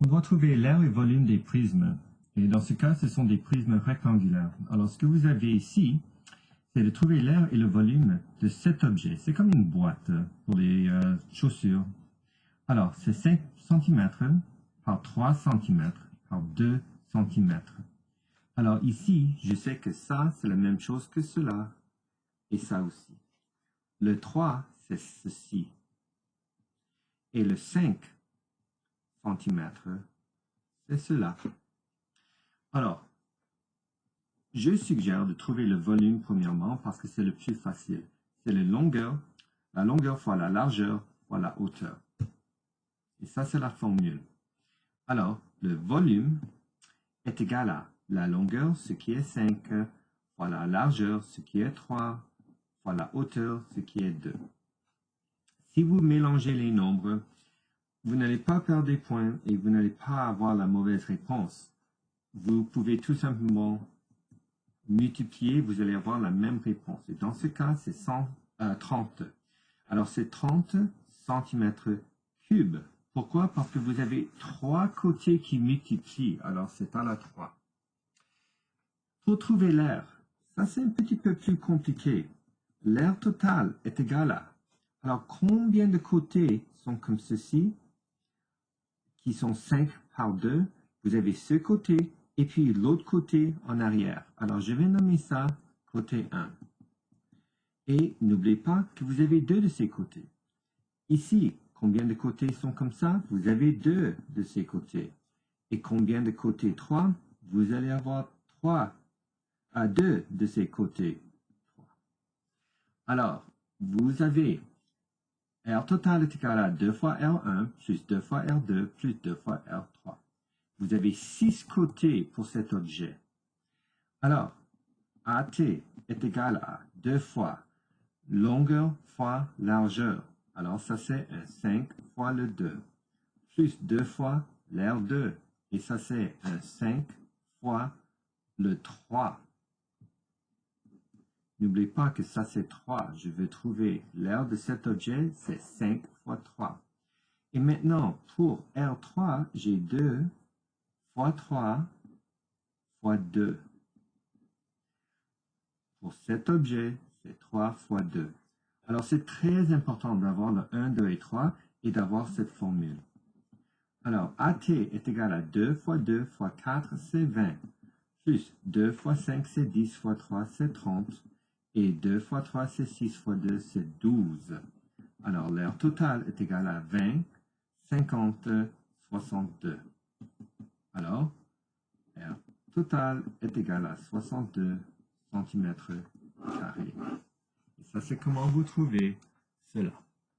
On doit trouver l'aire et volume des prismes. Et dans ce cas, ce sont des prismes rectangulaires. Alors, ce que vous avez ici, c'est de trouver l'aire et le volume de cet objet. C'est comme une boîte pour les chaussures. Alors, c'est 5 cm par 3 cm par 2 cm. Alors ici, je sais que ça, c'est la même chose que cela. Et ça aussi. Le 3, c'est ceci. Et le 5 cm, c'est cela. Alors, je suggère de trouver le volume premièrement parce que c'est le plus facile. C'est la longueur fois la largeur fois la hauteur. Et ça, c'est la formule. Alors, le volume est égal à la longueur, ce qui est 5, fois la largeur, ce qui est 3, fois la hauteur, ce qui est 2. Si vous mélangez les nombres, vous n'allez pas perdre des points et vous n'allez pas avoir la mauvaise réponse. Vous pouvez tout simplement multiplier, vous allez avoir la même réponse. Et dans ce cas, c'est 30. Alors, c'est 30 cm3. Pourquoi? Parce que vous avez 3 côtés qui multiplient. Alors, c'est à la 3. Pour trouver l'aire, ça c'est un petit peu plus compliqué. L'aire totale est égale à... Alors, combien de côtés sont comme ceci, qui sont 5 par 2? Vous avez ce côté et puis l'autre côté en arrière. Alors, je vais nommer ça côté 1. Et n'oubliez pas que vous avez 2 de ces côtés. Ici, combien de côtés sont comme ça? Vous avez 2 de ces côtés. Et combien de côtés? 3. Vous allez avoir 3 à 2 de ces côtés. Alors, vous avez R total est égal à 2 fois R1 plus 2 fois R2 plus 2 fois R3. Vous avez 6 côtés pour cet objet. Alors, AT est égal à 2 fois longueur fois largeur. Alors, ça c'est un 5 fois le 2. Plus 2 fois l'R2. Et ça c'est un 5 fois le 3. N'oubliez pas que ça c'est 3. Je veux trouver l'aire de cet objet, c'est 5 fois 3. Et maintenant, pour R3, j'ai 2 fois 3 fois 2. Pour cet objet, c'est 3 fois 2. Alors, c'est très important d'avoir le 1, 2 et 3 et d'avoir cette formule. Alors, AT est égal à 2 fois 2 fois 4, c'est 20. Plus 2 fois 5, c'est 10 fois 3, c'est 30. Et 2 fois 3, c'est 6 fois 2, c'est 12. Alors, l'aire totale est égale à 20, 50, 62. Alors, l'aire totale est égal à 62 cm². Et ça, c'est comment vous trouvez cela.